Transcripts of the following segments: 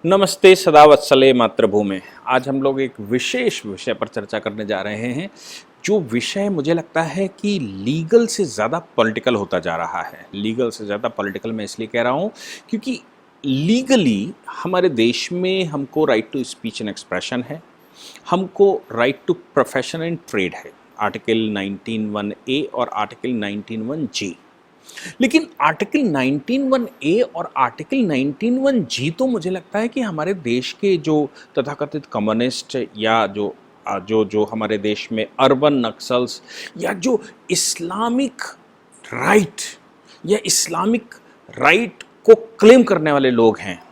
नमस्ते सदा वत्सले मातृभूमि। आज हम लोग एक विशेष विषय पर चर्चा करने जा रहे हैं, जो विषय मुझे लगता है कि लीगल से ज़्यादा पॉलिटिकल होता जा रहा है। लीगल से ज़्यादा पॉलिटिकल मैं इसलिए कह रहा हूँ क्योंकि लीगली हमारे देश में हमको right to speech and expression है, हमको right to profession and trade है, आर्टिकल 19(1)A और आर्टिकल 19(1)G। लेकिन आर्टिकल 19(1)A और आर्टिकल 19(1)G तो मुझे लगता है कि हमारे देश के जो तथाकथित कम्युनिस्ट या जो हमारे देश में अर्बन नक्सल्स या जो इस्लामिक राइट या इस्लामिक राइट को क्लेम करने वाले लोग हैं,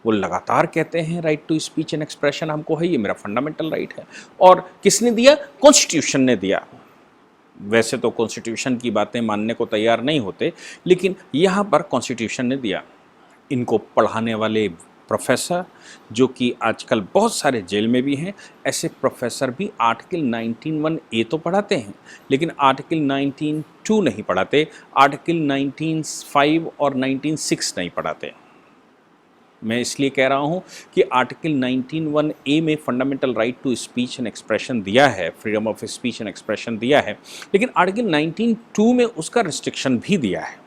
वो लगातार कहते हैं right to speech and expression हमको है, ये मेरा फंडामेंटल राइट है। और किसने दिया? कॉन्स्टिट्यूशन ने दिया। वैसे तो कॉन्स्टिट्यूशन की बातें मानने को तैयार नहीं होते, लेकिन यहाँ पर कॉन्स्टिट्यूशन ने दिया। इनको पढ़ाने वाले प्रोफेसर, जो कि आजकल बहुत सारे जेल में भी हैं, ऐसे प्रोफेसर भी आर्टिकल 19(1)A तो पढ़ाते हैं, लेकिन आर्टिकल 19(2) नहीं पढ़ाते, आर्टिकल 19(5) और 19(6) नहीं पढ़ाते। मैं इसलिए कह रहा हूँ कि आर्टिकल 19(1)A में fundamental right to speech and expression दिया है, freedom of speech and expression दिया है, लेकिन आर्टिकल 19(2) में उसका रिस्ट्रिक्शन भी दिया है।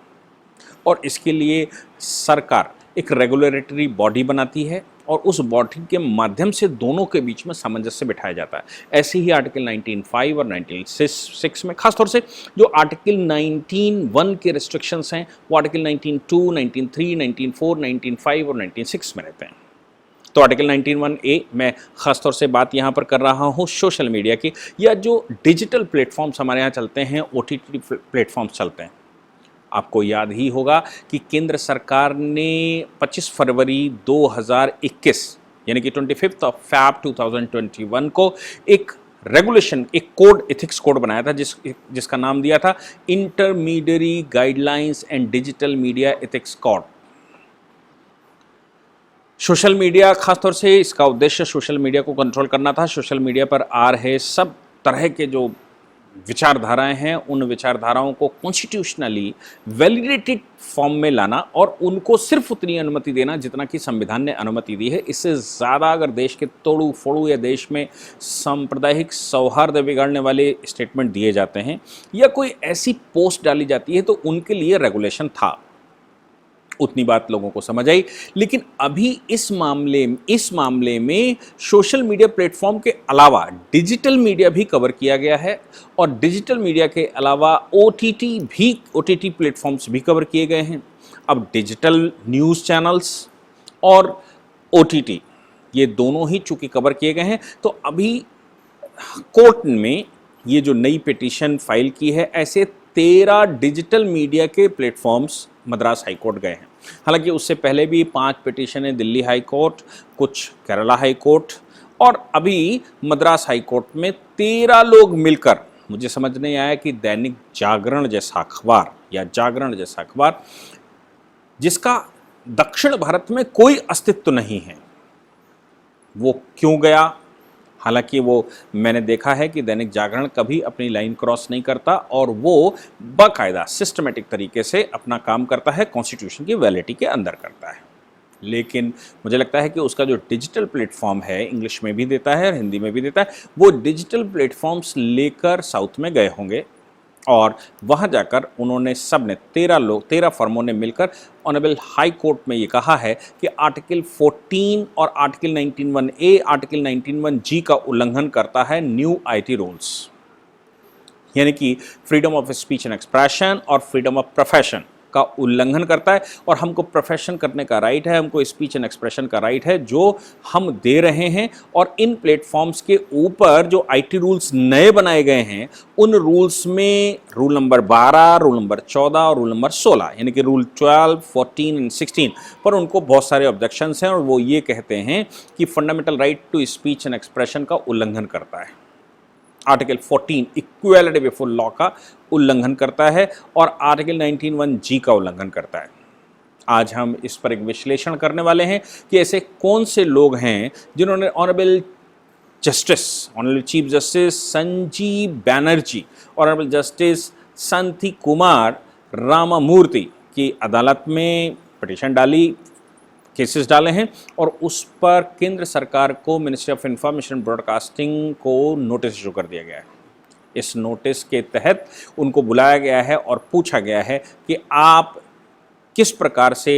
और इसके लिए सरकार एक रेगुलेटरी बॉडी बनाती है और उस बॉडी के माध्यम से दोनों के बीच में सामंजस्य बिठाया जाता है। ऐसे ही आर्टिकल 19(5) और 19(6) में, खासतौर से जो आर्टिकल 19(1) के रिस्ट्रिक्शंस हैं, वो आर्टिकल 19(2), 19(3), 19(4), 19(5) और 19(6) में रहते हैं। तो आर्टिकल 19(1)A मैं खासतौर से बात यहाँ पर कर रहा हूँ सोशल मीडिया की, या जो डिजिटल प्लेटफॉर्म्स हमारे यहाँ चलते हैं, OTT प्लेटफॉर्म्स चलते हैं। आपको याद ही होगा कि केंद्र सरकार ने 25 फरवरी 2021 यानी कि 25 फैब 2021 को एक रेगुलेशन, एक कोड, एथिक्स कोड बनाया था, जिसका नाम दिया था intermediary guidelines and digital media ethics code. Social media, खासतौर से इसका उद्देश्य सोशल मीडिया को कंट्रोल करना था। सोशल मीडिया पर आ रहे सब तरह के जो विचारधाराएं हैं, उन विचारधाराओं को कॉन्स्टिट्यूशनली वैलिडेटेड फॉर्म में लाना और उनको सिर्फ उतनी अनुमति देना जितना कि संविधान ने अनुमति दी है। इससे ज़्यादा अगर देश के तोड़ू फोड़ू या देश में सांप्रदायिक सौहार्द बिगाड़ने वाले स्टेटमेंट दिए जाते हैं या कोई ऐसी पोस्ट डाली जाती है, तो उनके लिए रेगुलेशन था। उतनी बात लोगों को समझ आई। लेकिन अभी इस मामले में सोशल मीडिया प्लेटफॉर्म के अलावा डिजिटल मीडिया भी कवर किया गया है, और डिजिटल मीडिया के अलावा OTT प्लेटफॉर्म्स भी कवर किए गए हैं। अब डिजिटल न्यूज़ चैनल्स और OTT ये दोनों ही चूंकि कवर किए गए हैं, तो अभी कोर्ट में ये जो नई पिटीशन फाइल की है, ऐसे 13 डिजिटल मीडिया के प्लेटफॉर्म्स मद्रास हाई कोर्ट गए हैं। हालांकि उससे पहले भी 5 पिटीशनें दिल्ली हाई कोर्ट, कुछ केरला हाई कोर्ट, और अभी मद्रास हाई कोर्ट में 13 लोग मिलकर, मुझे समझ नहीं आया कि दैनिक जागरण जैसा अखबार जिसका दक्षिण भारत में कोई अस्तित्व नहीं है, वो क्यों गया। हालांकि वो मैंने देखा है कि दैनिक जागरण कभी अपनी लाइन क्रॉस नहीं करता और वो बाकायदा सिस्टमेटिक तरीके से अपना काम करता है, कॉन्स्टिट्यूशन की वैलिडिटी के अंदर करता है। लेकिन मुझे लगता है कि उसका जो डिजिटल प्लेटफॉर्म है, इंग्लिश में भी देता है और हिंदी में भी देता है, वो डिजिटल प्लेटफॉर्म्स लेकर साउथ में गए होंगे और वहाँ जाकर उन्होंने सब ने 13 फर्मों ने मिलकर ऑनरेबल हाई कोर्ट में ये कहा है कि आर्टिकल 14 और आर्टिकल 19(1)A, आर्टिकल 19(1)G का उल्लंघन करता है न्यू IT रूल्स, यानी कि freedom of speech and expression और फ्रीडम ऑफ प्रोफेशन का उल्लंघन करता है। और हमको प्रोफेशन करने का राइट है, हमको स्पीच एंड एक्सप्रेशन का राइट है, जो हम दे रहे हैं। और इन प्लेटफॉर्म्स के ऊपर जो IT रूल्स नए बनाए गए हैं, उन रूल्स में रूल नंबर 12, रूल नंबर 14 और रूल नंबर 16, यानी कि रूल 12, 14 एंड 16 पर उनको बहुत सारे ऑब्जेक्शंस हैं, और वो ये कहते हैं कि fundamental right to speech and expression का उल्लंघन करता है। आर्टिकल 14 इक्वालिटी बिफोर लॉ का उल्लंघन करता है और आर्टिकल 19(1)G का उल्लंघन करता है। आज हम इस पर एक विश्लेषण करने वाले हैं कि ऐसे कौन से लोग हैं जिन्होंने honourable chief justice Sanjeev Banerjee और ऑनरेबल जस्टिस संथी कुमार रामामूर्ति की अदालत में पिटीशन डाली केसेस डाले हैं और उस पर केंद्र सरकार को मिनिस्ट्री ऑफ इंफॉर्मेशन ब्रॉडकास्टिंग को नोटिस इशू कर दिया गया है। इस नोटिस के तहत उनको बुलाया गया है और पूछा गया है कि आप किस प्रकार से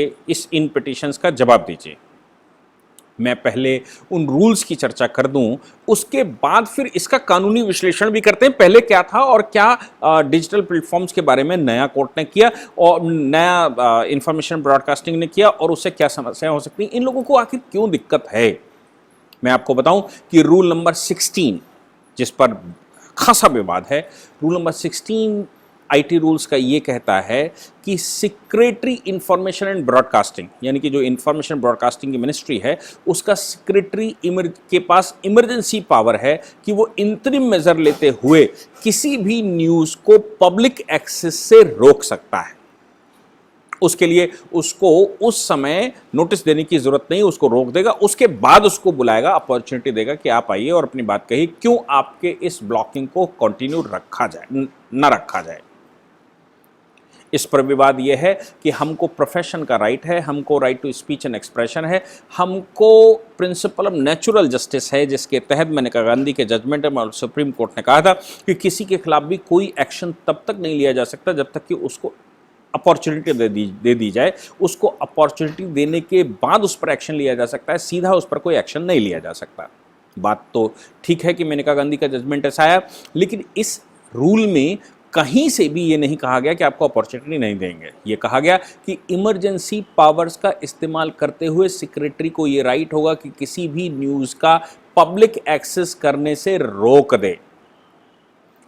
इन पिटीशंस का जवाब दीजिए। मैं पहले उन रूल्स की चर्चा कर दूं, उसके बाद फिर इसका कानूनी विश्लेषण भी करते हैं। पहले क्या था और क्या डिजिटल प्लेटफॉर्म्स के बारे में नया कोर्ट ने किया और नया इंफॉर्मेशन ब्रॉडकास्टिंग ने किया और उससे क्या समस्या हो सकती है, इन लोगों को आखिर क्यों दिक्कत है। मैं आपको बताऊं कि रूल नंबर 16, जिस पर खासा विवाद है, रूल नंबर 16 आईटी रूल्स का ये कहता है कि सेक्रेटरी इंफॉर्मेशन एंड ब्रॉडकास्टिंग, यानी कि जो इंफॉर्मेशन ब्रॉडकास्टिंग की मिनिस्ट्री है, उसका सेक्रेटरी के पास इमरजेंसी पावर है कि वो इंतरिम मेजर लेते हुए किसी भी न्यूज़ को पब्लिक एक्सेस से रोक सकता है। उसके लिए उसको उस समय नोटिस देने की जरूरत नहीं, उसको रोक देगा, उसके बाद उसको बुलाएगा, अपॉर्चुनिटी देगा कि आप आइए और अपनी बात कहिए, क्यों आपके इस ब्लॉकिंग को कंटिन्यू रखा जाए, न रखा जाए। इस पर विवाद यह है कि हमको प्रोफेशन का राइट है, हमको right to speech and expression है, हमको प्रिंसिपल ऑफ नेचुरल जस्टिस है, जिसके तहत मैंने कहा गांधी के जजमेंट में और सुप्रीम कोर्ट ने कहा था कि किसी के खिलाफ भी कोई एक्शन तब तक नहीं लिया जा सकता जब तक कि उसको अपॉर्चुनिटी दे दी जाए। उसको अपॉर्चुनिटी देने के बाद उस पर एक्शन लिया जा सकता है, सीधा उस पर कोई एक्शन नहीं लिया जा सकता। बात तो ठीक है कि मेनका गांधी का जजमेंट ऐसा आया, लेकिन इस रूल में कहीं से भी ये नहीं कहा गया कि आपको अपॉर्चुनिटी नहीं देंगे। ये कहा गया कि इमरजेंसी पावर्स का इस्तेमाल करते हुए सेक्रेटरी को ये राइट होगा कि किसी भी न्यूज़ का पब्लिक एक्सेस करने से रोक दे।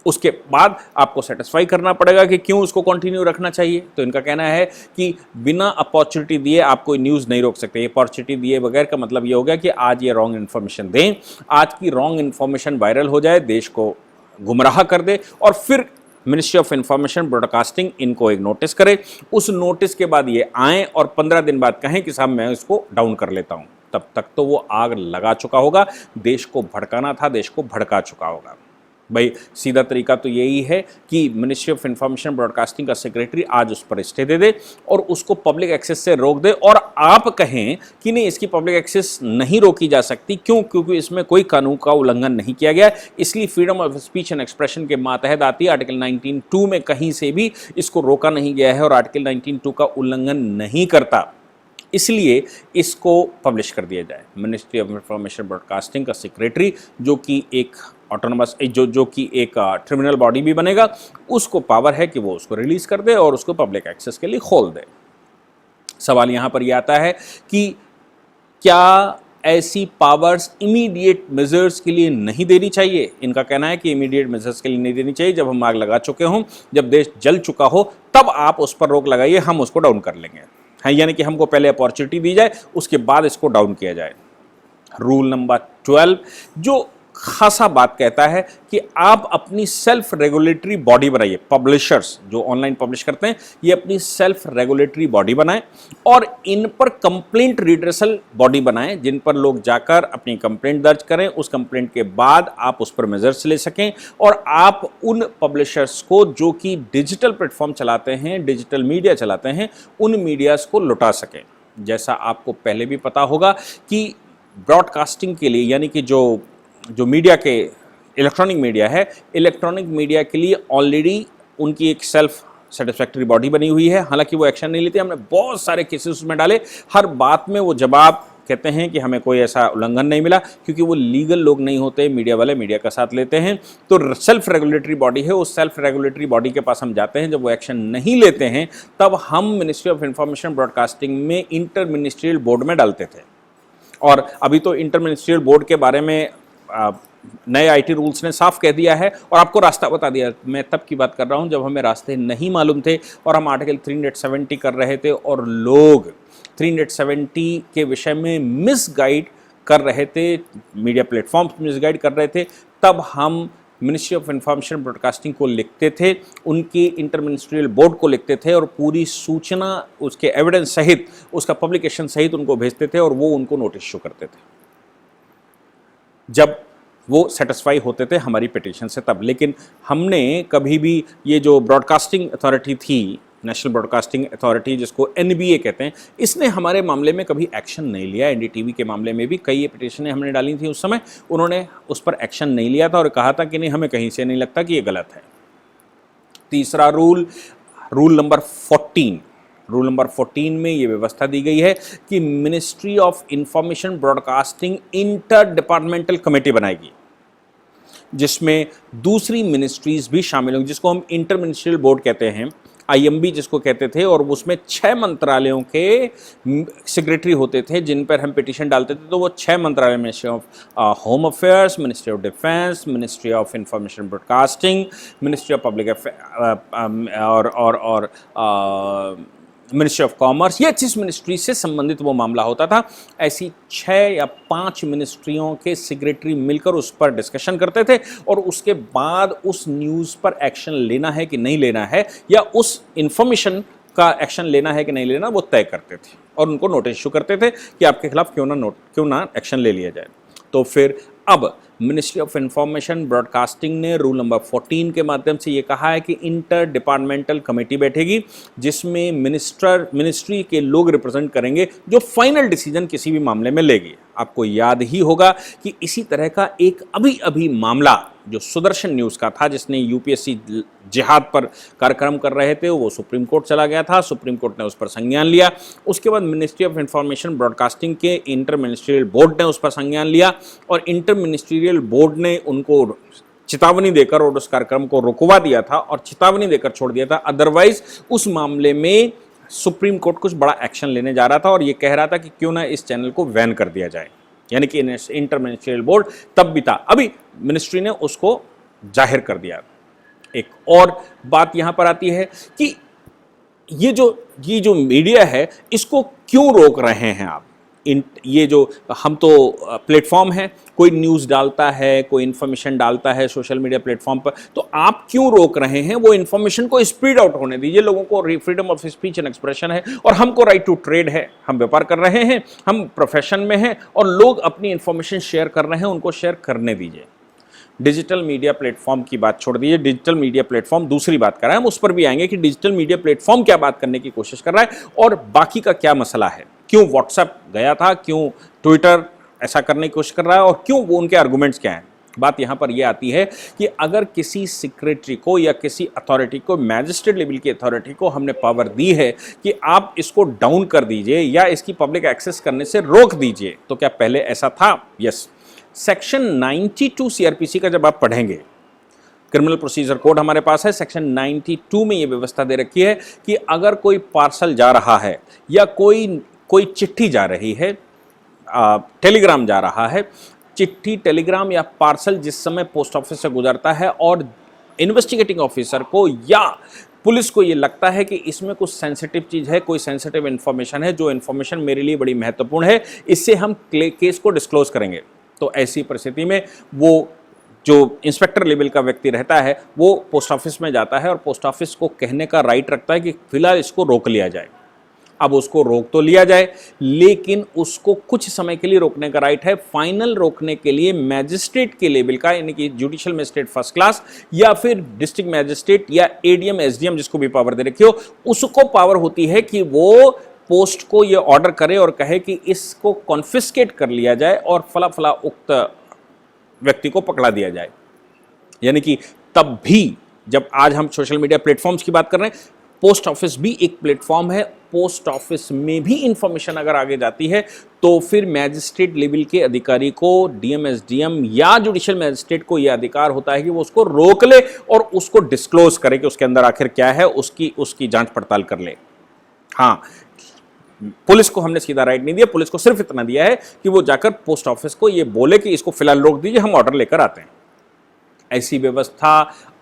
उसके बाद आपको सेटिस्फाई करना पड़ेगा कि क्यों उसको कंटिन्यू रखना चाहिए। तो इनका कहना है कि बिना अपॉर्चुनिटी दिए आप कोई न्यूज़ नहीं रोक सकते। अपॉर्चुनिटी दिए बगैर का मतलब ये हो गया कि आज ये रॉन्ग इन्फॉर्मेशन दें, आज की रॉन्ग इन्फॉर्मेशन वायरल हो जाए, देश को गुमराह कर दे और फिर मिनिस्ट्री ऑफ इंफॉर्मेशन ब्रॉडकास्टिंग इनको एक नोटिस करे। उस नोटिस के बाद ये आएँ और 15 दिन बाद कहें कि साहब मैं इसको डाउन कर लेता हूँ, तब तक तो वो आग लगा चुका होगा, देश को भड़काना था, देश को भड़का चुका होगा। भाई सीधा तरीका तो यही है कि मिनिस्ट्री ऑफ इंफॉर्मेशन ब्रॉडकास्टिंग का सेक्रेटरी आज उस पर स्टे दे दे और उसको पब्लिक एक्सेस से रोक दे, और आप कहें कि नहीं इसकी पब्लिक एक्सेस नहीं रोकी जा सकती। क्यों? क्योंकि इसमें कोई कानून का उल्लंघन नहीं किया गया, इसलिए freedom of speech and expression के मातहत आती है। आर्टिकल 19(2) में कहीं से भी इसको रोका नहीं गया है और आर्टिकल 19(2) का उल्लंघन नहीं करता, इसलिए इसको पब्लिश कर दिया जाए। मिनिस्ट्री ऑफ इंफॉर्मेशन ब्रॉडकास्टिंग का सेक्रेटरी, जो कि एक ऑटोनमस जो कि एक ट्रिब्यूनल बॉडी भी बनेगा, उसको पावर है कि वो उसको रिलीज कर दे और उसको पब्लिक एक्सेस के लिए खोल दे। सवाल यहाँ पर यह आता है कि क्या ऐसी पावर्स इमीडिएट मेजर्स के लिए नहीं देनी चाहिए। इनका कहना है कि इमीडिएट मेजर्स के लिए नहीं देनी चाहिए, जब हम आग लगा चुके हों, जब देश जल चुका हो, तब आप उस पर रोक लगाइए, हम उसको डाउन कर लेंगे। है यानी कि हमको पहले अपॉर्चुनिटी दी जाए, उसके बाद इसको डाउन किया जाए। रूल नंबर 12 जो खासा बात कहता है कि आप अपनी सेल्फ रेगुलेटरी बॉडी बनाइए। पब्लिशर्स जो ऑनलाइन पब्लिश करते हैं, ये अपनी सेल्फ रेगुलेटरी बॉडी बनाएं और इन पर कंप्लेंट रिड्रेसल बॉडी बनाएं, जिन पर लोग जाकर अपनी कंप्लेंट दर्ज करें। उस कंप्लेंट के बाद आप उस पर मेजर्स ले सकें और आप उन पब्लिशर्स को जो कि डिजिटल प्लेटफॉर्म चलाते हैं, डिजिटल मीडिया चलाते हैं, उन मीडियाज़ को लौटा सकें। जैसा आपको पहले भी पता होगा कि ब्रॉडकास्टिंग के लिए, यानी कि जो मीडिया के इलेक्ट्रॉनिक मीडिया है, इलेक्ट्रॉनिक मीडिया के लिए ऑलरेडी उनकी एक सेल्फ सेटिस्फैक्टरी बॉडी बनी हुई है। हालांकि वो एक्शन नहीं लेते, हमने बहुत सारे केसेस उसमें डाले, हर बात में वो जवाब कहते हैं कि हमें कोई ऐसा उल्लंघन नहीं मिला, क्योंकि वो लीगल लोग नहीं होते, मीडिया वाले मीडिया का साथ लेते हैं। तो सेल्फ रेगुलेटरी बॉडी है, उस सेल्फ रेगुलेटरी बॉडी के पास हम जाते हैं। जब वो एक्शन नहीं लेते हैं तब हम मिनिस्ट्री ऑफ इंफॉर्मेशन ब्रॉडकास्टिंग में इंटर मिनिस्ट्रियल बोर्ड में डालते थे। और अभी तो इंटर मिनिस्ट्रियल बोर्ड के बारे में नए आईटी रूल्स ने साफ कह दिया है और आपको रास्ता बता दिया। मैं तब की बात कर रहा हूं जब हमें रास्ते नहीं मालूम थे और हम आर्टिकल 370 कर रहे थे और लोग 370 के विषय में मिसगाइड कर रहे थे, मीडिया प्लेटफॉर्म्स मिसगाइड कर रहे थे। तब हम मिनिस्ट्री ऑफ इंफॉर्मेशन ब्रॉडकास्टिंग को लिखते थे, उनके इंटर मिनिस्ट्रियल बोर्ड को लिखते थे और पूरी सूचना उसके एविडेंस सहित, उसका पब्लिकेशन सहित उनको भेजते थे और वो उनको नोटिस इशू करते थे जब वो सेटिस्फाई होते थे हमारी पिटीशन से तब। लेकिन हमने कभी भी, ये जो ब्रॉडकास्टिंग अथॉरिटी थी नेशनल ब्रॉडकास्टिंग अथॉरिटी, जिसको एनबीए कहते हैं, इसने हमारे मामले में कभी एक्शन नहीं लिया। एनडीटीवी के मामले में भी कई पिटीशनें हमने डाली थी उस समय, उन्होंने उस पर एक्शन नहीं लिया था और कहा था कि नहीं, हमें कहीं से नहीं लगता कि ये गलत है। तीसरा रूल नंबर 14, रूल नंबर 14 में ये व्यवस्था दी गई है कि ministry of information broadcasting inter departmental committee बनाएगी, जिसमें दूसरी मिनिस्ट्रीज भी शामिल होंगी, जिसको हम इंटर मिनिस्ट्रियल बोर्ड कहते हैं, आईएमबी जिसको कहते थे, और उसमें 6 मंत्रालयों के सेक्रेटरी होते थे जिन पर हम पिटीशन डालते थे। तो वो 6 मंत्रालय, ministry of home affairs, ministry of defence, ministry of information broadcasting, ministry of public और मिनिस्ट्री ऑफ कॉमर्स, ये 30 मिनिस्ट्री से संबंधित वो मामला होता था। ऐसी 6 या 5 मिनिस्ट्रियों के सेक्रेटरी मिलकर उस पर डिस्कशन करते थे और उसके बाद उस न्यूज़ पर एक्शन लेना है कि नहीं लेना है, या उस इंफॉर्मेशन का एक्शन लेना है कि नहीं लेना, वो तय करते थे और उनको नोटिस इशू करते थे कि आपके खिलाफ क्यों ना एक्शन ले लिया जाए। तो फिर अब मिनिस्ट्री ऑफ इंफॉर्मेशन ब्रॉडकास्टिंग ने रूल नंबर 14 के माध्यम से ये कहा है कि इंटर डिपार्टमेंटल कमेटी बैठेगी, जिसमें मिनिस्ट्री के लोग रिप्रेजेंट करेंगे, जो फाइनल डिसीजन किसी भी मामले में लेगी। आपको याद ही होगा कि इसी तरह का एक अभी मामला जो सुदर्शन न्यूज़ का था, जिसने यूपीएससी जिहाद पर कार्यक्रम कर रहे थे, वो सुप्रीम कोर्ट चला गया था। सुप्रीम कोर्ट ने उस पर संज्ञान लिया। उसके बाद मिनिस्ट्री ऑफ इंफॉर्मेशन ब्रॉडकास्टिंग के इंटर मिनिस्ट्रियल बोर्ड ने उस पर संज्ञान लिया और इंटर मिनिस्ट्रियल बोर्ड ने उनको चेतावनी देकर और उस कार्यक्रम को रुकवा दिया था और चेतावनी देकर छोड़ दिया था। अदरवाइज उस मामले में सुप्रीम कोर्ट कुछ बड़ा एक्शन लेने जा रहा था और ये कह रहा था कि क्यों ना इस चैनल को बैन कर दिया जाए, यानी कि इंटर मिनिस्ट्रियल बोर्ड तब भी था, अभी मिनिस्ट्री ने उसको जाहिर कर दिया। एक और बात यहां पर आती है कि ये जो मीडिया है, इसको क्यों रोक रहे हैं आप? ये जो हम तो प्लेटफॉर्म है, कोई न्यूज़ डालता है, कोई इन्फॉर्मेशन डालता है सोशल मीडिया प्लेटफॉर्म पर, तो आप क्यों रोक रहे हैं? वो इन्फॉर्मेशन को स्प्रेड आउट होने दीजिए। लोगों को freedom of speech and expression है और हमको राइट टू ट्रेड है, हम व्यापार कर रहे हैं, हम प्रोफेशन में हैं और लोग अपनी इन्फॉर्मेशन शेयर कर रहे हैं, उनको शेयर करने दीजिए। डिजिटल मीडिया प्लेटफॉर्म की बात छोड़ दीजिए, डिजिटल मीडिया प्लेटफॉर्म दूसरी बात कर रहा है, हम उस पर भी आएंगे कि डिजिटल मीडिया प्लेटफॉर्म क्या बात करने की कोशिश कर रहा है और बाकी का क्या मसला है, क्यों व्हाट्सएप गया था, क्यों ट्विटर ऐसा करने की कोशिश कर रहा है और क्यों वो उनके आर्गुमेंट्स क्या हैं। बात यहाँ पर यह आती है कि अगर किसी सेक्रेटरी को या किसी अथॉरिटी को, मैजिस्ट्रेट लेवल की अथॉरिटी को हमने पावर दी है कि आप इसको डाउन कर दीजिए या इसकी पब्लिक एक्सेस करने से रोक दीजिए, तो क्या पहले ऐसा था? यस। सेक्शन 92 सीआरपीसी का जब आप पढ़ेंगे, क्रिमिनल प्रोसीजर कोड हमारे पास है, सेक्शन 92 में ये व्यवस्था दे रखी है कि अगर कोई पार्सल जा रहा है या कोई चिट्ठी जा रही है, टेलीग्राम जा रहा है, चिट्ठी, टेलीग्राम या पार्सल जिस समय पोस्ट ऑफिस से गुजरता है और इन्वेस्टिगेटिंग ऑफिसर को या पुलिस को ये लगता है कि इसमें कुछ सेंसिटिव चीज़ है, कोई सेंसिटिव इन्फॉर्मेशन है, जो इन्फॉर्मेशन मेरे लिए बड़ी महत्वपूर्ण है, इससे हम केस को डिस्क्लोज करेंगे, तो ऐसी परिस्थिति में वो जो इंस्पेक्टर लेवल का व्यक्ति रहता है वो पोस्ट ऑफिस में जाता है और पोस्ट ऑफिस को कहने का राइट रखता है कि फिलहाल इसको रोक लिया जाए। अब उसको रोक तो लिया जाए, लेकिन उसको कुछ समय के लिए रोकने का राइट है। फाइनल रोकने के लिए मैजिस्ट्रेट के लेवल का, यानी कि जुडिशियल मैजिस्ट्रेट फर्स्ट क्लास या फिर डिस्ट्रिक्ट मैजिस्ट्रेट या एडीएम एसडीएम जिसको भी पावर दे रखी हो, उसको पावर होती है कि वो पोस्ट को ये ऑर्डर करे और कहे कि इसको कॉन्फिस्केट कर लिया जाए और फला फला उक्त व्यक्ति को पकड़ा दिया जाए। यानी कि तब भी, जब आज हम सोशल मीडिया प्लेटफॉर्म्स की बात कर रहे हैं, पोस्ट ऑफिस भी एक प्लेटफॉर्म है। पोस्ट ऑफिस में भी इंफॉर्मेशन अगर आगे जाती है तो फिर मैजिस्ट्रेट लेवल के अधिकारी को, डीएम एसडीएम या जुडिशियल मैजिस्ट्रेट को यह अधिकार होता है कि वो उसको रोक ले और उसको डिस्क्लोज करे कि उसके अंदर आखिर क्या है, उसकी जांच पड़ताल कर ले। हाँ, पुलिस को हमने सीधा राइट नहीं दिया, पुलिस को सिर्फ इतना दिया है कि वो जाकर पोस्ट ऑफिस को ये बोले कि इसको फिलहाल रोक दीजिए, हम ऑर्डर लेकर आते हैं। ऐसी व्यवस्था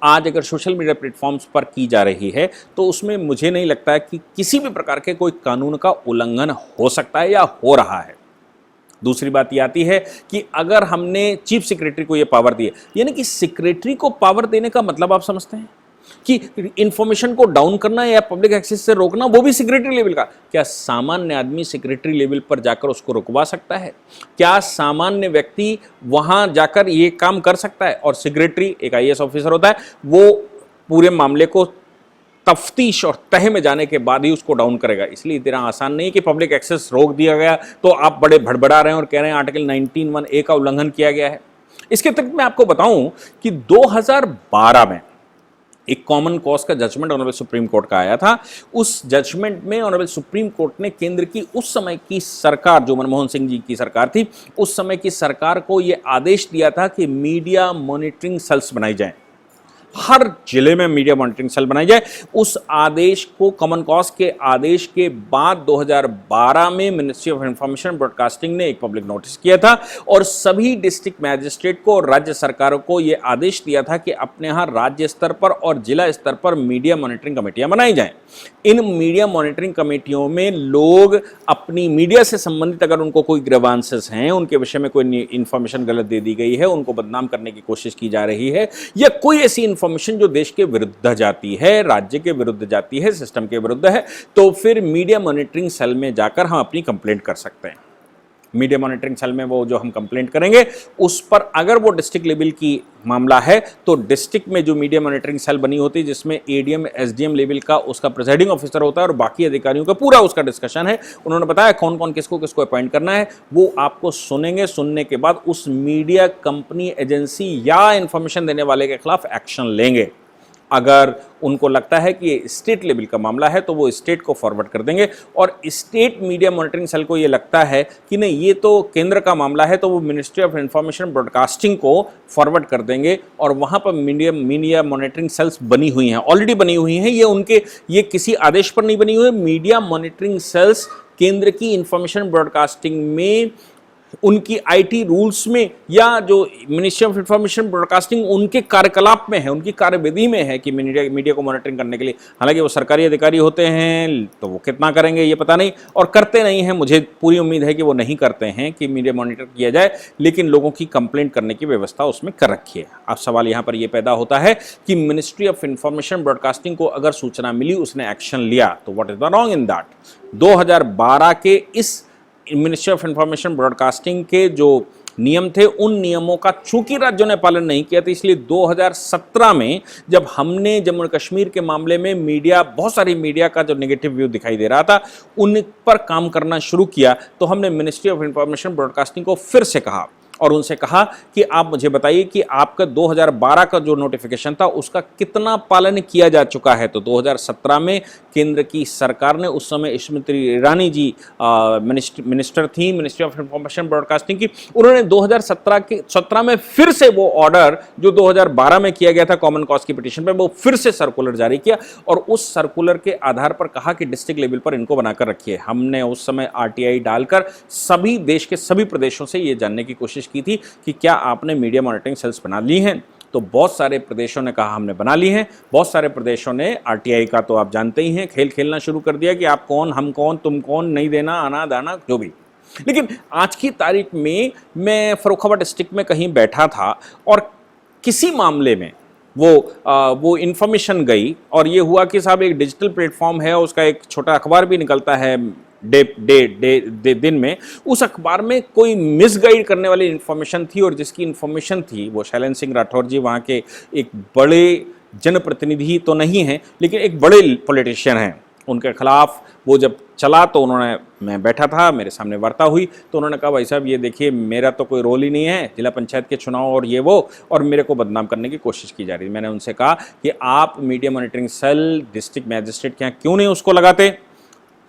आज अगर सोशल मीडिया प्लेटफॉर्म्स पर की जा रही है तो उसमें मुझे नहीं लगता है कि किसी भी प्रकार के कोई कानून का उल्लंघन हो सकता है या हो रहा है। दूसरी बात ये आती है कि अगर हमने चीफ सेक्रेटरी को ये पावर दी है, यानी कि सेक्रेटरी को पावर देने का मतलब आप समझते हैं कि इंफॉर्मेशन को डाउन करना या पब्लिक एक्सेस से रोकना, वो भी सेक्रेटरी लेवल का। क्या सामान्य आदमी सेक्रेटरी लेवल पर जाकर उसको रुकवा सकता है? क्या सामान्य व्यक्ति वहां जाकर ये काम कर सकता है? और सेक्रेटरी एक आईएएस ऑफिसर होता है, वो पूरे मामले को तफ्तीश और तह में जाने के बाद ही उसको डाउन करेगा। इसलिए इतना आसान नहीं कि पब्लिक एक्सेस रोक दिया गया तो आप बड़े भड़बड़ा रहे हैं और कह रहे हैं आर्टिकल 19(1)(a) का उल्लंघन किया गया है। इसके अतिरिक्त मैं आपको बताऊं कि 2012 में एक कॉमन कॉज का जजमेंट ऑनरेबल सुप्रीम कोर्ट का आया था। उस जजमेंट में ऑनरेबल सुप्रीम कोर्ट ने केंद्र की उस समय की सरकार, जो मनमोहन सिंह जी की सरकार थी, उस समय की सरकार को यह आदेश दिया था कि मीडिया मॉनिटरिंग सेल्स बनाई जाए, हर जिले में मीडिया मॉनिटरिंग सेल बनाई जाए। उस आदेश को, कॉमन कॉज के आदेश के बाद 2012 में मिनिस्ट्री ऑफ इंफॉर्मेशन ब्रॉडकास्टिंग ने एक पब्लिक नोटिस किया था और सभी डिस्ट्रिक्ट मैजिस्ट्रेट को और राज्य सरकारों को यह आदेश दिया था कि अपने यहां राज्य स्तर पर और जिला स्तर पर मीडिया मॉनिटरिंग कमेटियां बनाई जाएं। इन मीडिया मॉनिटरिंग कमेटियों में लोग अपनी मीडिया से संबंधित अगर उनको कोई ग्रीवांसेस हैं, उनके विषय में कोई इंफॉर्मेशन गलत दे दी गई है, उनको बदनाम करने की कोशिश की जा रही है, या कोई ऐसी इंफॉर्मेशन जो देश के विरुद्ध जाती है, राज्य के विरुद्ध जाती है, सिस्टम के विरुद्ध है, तो फिर मीडिया मॉनिटरिंग सेल में जाकर हम अपनी कंप्लेंट कर सकते हैं। मीडिया मॉनिटरिंग सेल में वो जो हम कंप्लेंट करेंगे उस पर अगर वो डिस्ट्रिक्ट लेवल की मामला है तो डिस्ट्रिक्ट में जो मीडिया मॉनिटरिंग सेल बनी होती है, जिसमें एडीएम एसडीएम लेवल का उसका प्रेसाइडिंग ऑफिसर होता है और बाकी अधिकारियों का पूरा उसका डिस्कशन है। उन्होंने बताया कौन कौन किसको किसको अपॉइंट करना है, वो आपको सुनेंगे। सुनने के बाद उस मीडिया कंपनी, एजेंसी या इंफॉर्मेशन देने वाले के खिलाफ एक्शन लेंगे। अगर उनको लगता है कि ये स्टेट लेवल का मामला है तो वो स्टेट को फॉरवर्ड कर देंगे, और स्टेट मीडिया मॉनिटरिंग सेल को ये लगता है कि नहीं ये तो केंद्र का मामला है तो वो मिनिस्ट्री ऑफ इंफॉर्मेशन ब्रॉडकास्टिंग को फॉरवर्ड कर देंगे। और वहाँ पर मीडिया मॉनिटरिंग सेल्स बनी हुई हैं, ऑलरेडी बनी हुई हैं। ये किसी आदेश पर नहीं बनी हुई है। मीडिया मॉनिटरिंग सेल्स केंद्र की इंफॉर्मेशन ब्रॉडकास्टिंग में, उनकी आईटी रूल्स में, या जो मिनिस्ट्री ऑफ इंफॉर्मेशन ब्रॉडकास्टिंग उनके कार्यकलाप में है, उनकी कार्यविधि में है कि मीडिया को मॉनिटरिंग करने के लिए। हालांकि वो सरकारी अधिकारी होते हैं तो वो कितना करेंगे ये पता नहीं, और करते नहीं हैं। मुझे पूरी उम्मीद है कि वो नहीं करते हैं कि मीडिया मॉनिटर किया जाए, लेकिन लोगों की कंप्लेंट करने की व्यवस्था उसमें कर रखी है। अब सवाल यहाँ पर यह पैदा होता है कि मिनिस्ट्री ऑफ इंफॉर्मेशन ब्रॉडकास्टिंग को अगर सूचना मिली, उसने एक्शन लिया, तो what is the wrong in that. 2012 के इस मिनिस्ट्री ऑफ इंफॉर्मेशन ब्रॉडकास्टिंग के जो नियम थे, उन नियमों का चूंकि राज्यों ने पालन नहीं किया था, इसलिए 2017 में जब हमने जम्मू और कश्मीर के मामले में बहुत सारी मीडिया का जो नेगेटिव व्यू दिखाई दे रहा था, उन पर काम करना शुरू किया, तो हमने मिनिस्ट्री ऑफ इंफॉर्मेशन ब्रॉडकास्टिंग को फिर से कहा और उनसे कहा कि आप मुझे बताइए कि आपका 2012 का जो नोटिफिकेशन था उसका कितना पालन किया जा चुका है। तो 2017 में केंद्र की सरकार ने, उस समय स्मृति ईरानी जी मिनिस्टर थी मिनिस्ट्री ऑफ इंफॉर्मेशन ब्रॉडकास्टिंग की, उन्होंने 2017 में फिर से वो ऑर्डर जो 2012 में किया गया था कॉमन कॉज की पिटीशन पर, वो फिर से सर्कुलर जारी किया और उस सर्कुलर के आधार पर कहा कि डिस्ट्रिक्ट लेवल पर इनको बनाकर रखिए। हमने उस समय आरटीआई डालकर सभी देश के सभी प्रदेशों से ये जानने की कोशिश की थी कि क्या आपने मीडिया मॉनिटरिंग सेल्स बना ली हैं। तो बहुत सारे प्रदेशों ने कहा हमने बना ली हैं। बहुत सारे प्रदेशों ने आरटीआई का तो आप जानते ही हैं खेल खेलना शुरू कर दिया कि आप कौन, हम कौन, तुम कौन, नहीं देना, आना दाना जो भी। लेकिन आज की तारीख में मैं फर्रुखाबाद डिस्ट्रिक्ट में कहीं बैठा था और किसी मामले में वो इंफॉर्मेशन गई और ये हुआ कि साहब एक डिजिटल प्लेटफॉर्म है, उसका एक छोटा अखबार भी निकलता है दिन में, उस अखबार में कोई मिसगाइड करने वाली इंफॉर्मेशन थी और जिसकी इंफॉर्मेशन थी वो शैलेंद्र सिंह राठौर जी, वहाँ के एक बड़े जनप्रतिनिधि तो नहीं हैं लेकिन एक बड़े पॉलिटिशियन हैं, उनके खिलाफ वो जब चला तो मैं बैठा था, मेरे सामने वार्ता हुई तो उन्होंने कहा भाई साहब ये देखिए मेरा तो कोई रोल ही नहीं है, जिला पंचायत के चुनाव और ये वो, और मेरे को बदनाम करने की कोशिश की जा रही है। मैंने उनसे कहा कि आप media monitoring cell district magistrate के यहाँ क्यों नहीं उसको लगाते।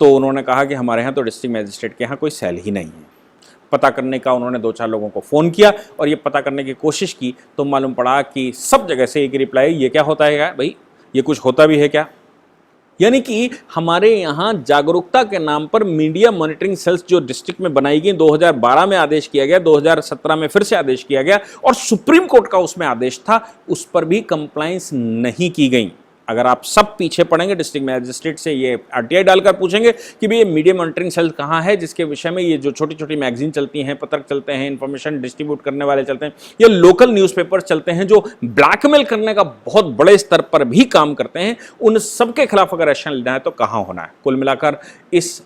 तो उन्होंने कहा कि हमारे यहाँ तो डिस्ट्रिक्ट मैजिस्ट्रेट के यहाँ कोई सेल ही नहीं है। पता करने का उन्होंने 2-4 लोगों को फ़ोन किया और ये पता करने की कोशिश की तो मालूम पड़ा कि सब जगह से एक रिप्लाई, ये क्या होता है क्या भाई, ये कुछ होता भी है क्या। यानी कि हमारे यहाँ जागरूकता के नाम पर मीडिया मॉनिटरिंग सेल्स जो डिस्ट्रिक्ट में बनाई गई, 2012 में आदेश किया गया, 2017 में फिर से आदेश किया गया और सुप्रीम कोर्ट का उसमें आदेश था, उस पर भी कंप्लाइंस नहीं की गई। अगर आप सब पीछे पड़ेंगे डिस्ट्रिक्ट मैजिस्ट्रेट से ये आरटीआई डालकर पूछेंगे कि भाई ये मीडिया मॉनिटरिंग सेल कहाँ है जिसके विषय में ये जो छोटी छोटी मैगजीन चलती हैं, पत्रक चलते हैं, इंफॉर्मेशन डिस्ट्रीब्यूट करने वाले चलते हैं, या लोकल न्यूज़पेपर्स चलते हैं जो ब्लैकमेल करने का बहुत बड़े स्तर पर भी काम करते हैं, उन सब के खिलाफ अगर एक्शन लेना है तो कहाँ होना है। कुल मिलाकर इस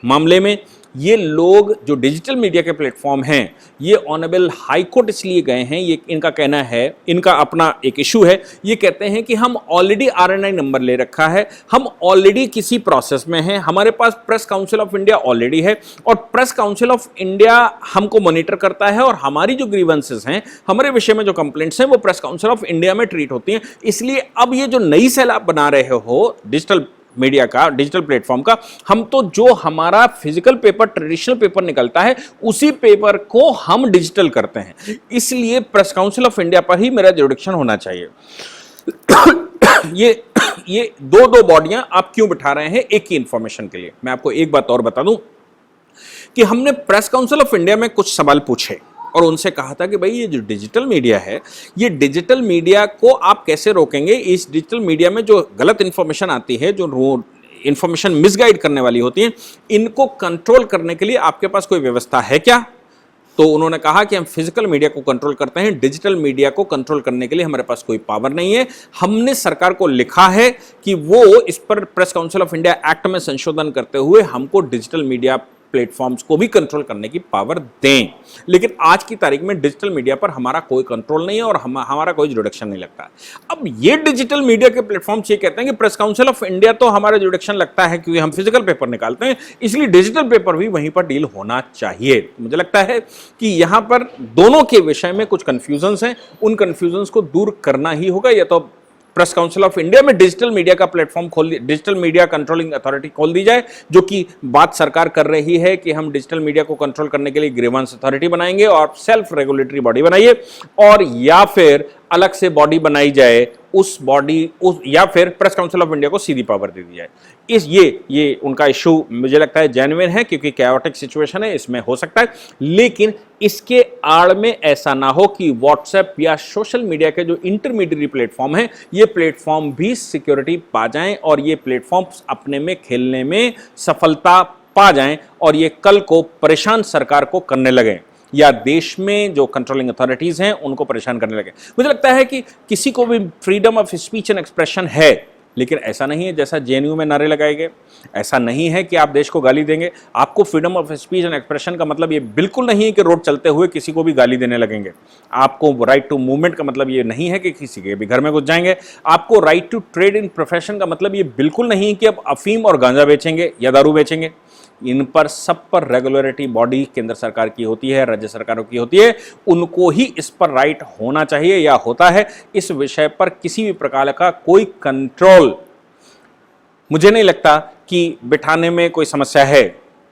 मामले में ये लोग जो डिजिटल मीडिया के प्लेटफॉर्म हैं, ये ऑनरेबल हाई कोर्ट इसलिए गए हैं, ये इनका कहना है, इनका अपना एक इशू है, ये कहते हैं कि हम ऑलरेडी आरएनआई नंबर ले रखा है, हम ऑलरेडी किसी प्रोसेस में हैं, हमारे पास press council of India already है और प्रेस काउंसिल ऑफ इंडिया हमको मॉनिटर करता है और हमारी जो ग्रीवेंसेस हैं, हमारे विषय में जो कंप्लेंट्स हैं, वो प्रेस काउंसिल ऑफ इंडिया में ट्रीट होती हैं। इसलिए अब ये जो नई सेल आप बना रहे हो डिजिटल मीडिया का, डिजिटल प्लेटफॉर्म का, हम तो जो हमारा फिजिकल पेपर, ट्रेडिशनल पेपर निकलता है, उसी पेपर को हम डिजिटल करते हैं, इसलिए प्रेस काउंसिल ऑफ इंडिया पर ही मेरा जुरिडिक्शन होना चाहिए। ये दो बॉडियां आप क्यों बिठा रहे हैं एक ही इंफॉर्मेशन के लिए? मैं आपको एक बात और बता दूं कि हमने प्रेस काउंसिल ऑफ इंडिया में कुछ सवाल पूछे और उनसे कहा था कि भाई ये जो डिजिटल मीडिया है, ये डिजिटल मीडिया को आप कैसे रोकेंगे? इस डिजिटल मीडिया में जो गलत इंफॉर्मेशन आती है, जो इंफॉर्मेशन मिसगाइड करने वाली होती है, इनको कंट्रोल करने के लिए आपके पास कोई व्यवस्था है क्या? तो उन्होंने कहा कि हम फिजिकल मीडिया को कंट्रोल करते हैं, डिजिटल मीडिया को कंट्रोल करने के लिए हमारे पास कोई पावर नहीं है। हमने सरकार को लिखा है कि वो इस पर press council of India act में संशोधन करते हुए हमको डिजिटल मीडिया प्लेटफॉर्म्स को भी कंट्रोल करने की पावर दें, लेकिन आज की तारीख में डिजिटल मीडिया पर हमारा कोई कंट्रोल नहीं है और हमारा कोई जुरिडिक्शन नहीं लगता है। अब ये डिजिटल मीडिया के प्लेटफॉर्म्स ये कहते हैं कि प्रेस काउंसिल ऑफ इंडिया तो हमारा जुरिडिक्शन लगता है क्योंकि हम फिजिकल पेपर निकालते हैं, इसलिए डिजिटल पेपर भी वहीं पर डील होना चाहिए। मुझे लगता है कि यहां पर दोनों के विषय में कुछ कंफ्यूजन्स हैं, उन कंफ्यूजन्स को दूर करना ही होगा, या तो प्रेस काउंसिल ऑफ इंडिया में डिजिटल मीडिया का प्लेटफॉर्म खोल, डिजिटल मीडिया कंट्रोलिंग अथॉरिटी खोल दी जाए, जो कि बात सरकार कर रही है कि हम डिजिटल मीडिया को कंट्रोल करने के लिए ग्रीवेंस अथॉरिटी बनाएंगे और सेल्फ रेगुलेटरी बॉडी बनाइए, और या फिर अलग से बॉडी बनाई जाए, या फिर प्रेस काउंसिल ऑफ इंडिया को सीधी पावर दे दी जाए। ये उनका इशू मुझे लगता है जेन्युइन है क्योंकि कैओटिक सिचुएशन है, इसमें हो सकता है, लेकिन इसके आड़ में ऐसा ना हो कि व्हाट्सएप या सोशल मीडिया के जो इंटरमीडिएट प्लेटफॉर्म है, ये प्लेटफॉर्म भी सिक्योरिटी पा जाएं और ये प्लेटफॉर्म अपने में खेलने में सफलता पा जाएं और ये कल को परेशान सरकार को करने लगे या देश में जो कंट्रोलिंग अथॉरिटीज हैं उनको परेशान करने लगे। मुझे लगता है कि किसी को भी freedom of speech and expression है, लेकिन ऐसा नहीं है जैसा जेएनयू में नारे लगाए गए। ऐसा नहीं है कि आप देश को गाली देंगे। आपको freedom of speech and expression का मतलब ये बिल्कुल नहीं है कि रोड चलते हुए किसी को भी गाली देने लगेंगे। आपको राइट टू मूवमेंट का मतलब ये नहीं है कि किसी के भी घर में घुस जाएंगे। आपको right to trade in profession का मतलब ये बिल्कुल नहीं है कि आप अफीम और गांजा बेचेंगे या दारू बेचेंगे। इन पर सब पर रेगुलेटरी बॉडी केंद्र सरकार की होती है, राज्य सरकारों की होती है, उनको ही इस पर राइट होना चाहिए या होता है। इस विषय पर किसी भी प्रकार का कोई कंट्रोल मुझे नहीं लगता कि बिठाने में कोई समस्या है,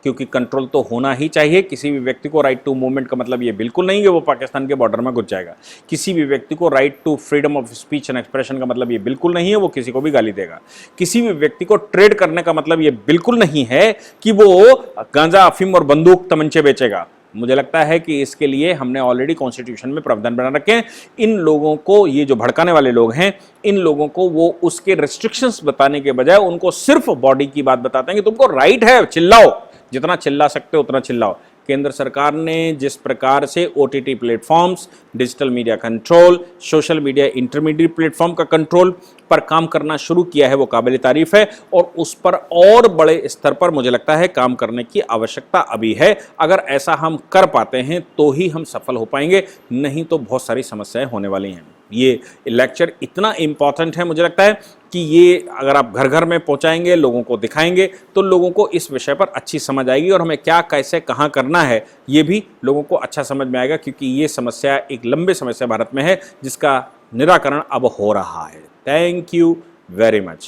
क्योंकि कंट्रोल तो होना ही चाहिए। किसी भी व्यक्ति को राइट टू मूवमेंट का मतलब ये बिल्कुल नहीं कि वो पाकिस्तान के बॉर्डर में घुस जाएगा। किसी भी व्यक्ति को right to freedom of speech and expression का मतलब ये बिल्कुल नहीं है वो किसी को भी गाली देगा। किसी भी व्यक्ति को ट्रेड करने का मतलब ये बिल्कुल नहीं है कि वो गांजा, अफीम और बंदूक, तमंचे बेचेगा। मुझे लगता है कि इसके लिए हमने ऑलरेडी कॉन्स्टिट्यूशन में प्रावधान बना रखे हैं। इन लोगों को, ये जो भड़काने वाले लोग हैं, इन लोगों को वो उसके रेस्ट्रिक्शंस बताने के बजाय उनको सिर्फ बॉडी की बात बताते हैं कि तुमको राइट है, चिल्लाओ, जितना चिल्ला सकते हो उतना चिल्लाओ। केंद्र सरकार ने जिस प्रकार से OTT platforms, digital media control, social media intermediate platform का कंट्रोल पर काम करना शुरू किया है वो काबिल तारीफ है, और उस पर और बड़े स्तर पर मुझे लगता है काम करने की आवश्यकता अभी है। अगर ऐसा हम कर पाते हैं तो ही हम सफल हो पाएंगे, नहीं तो बहुत सारी समस्याएं होने वाली हैं। ये लेक्चर इतना इम्पॉर्टेंट है, मुझे लगता है कि ये अगर आप घर घर में पहुंचाएंगे, लोगों को दिखाएंगे, तो लोगों को इस विषय पर अच्छी समझ आएगी और हमें क्या, कैसे, कहाँ करना है ये भी लोगों को अच्छा समझ में आएगा, क्योंकि ये समस्या एक लंबे समय से भारत में है जिसका निराकरण अब हो रहा है। Thank you very much.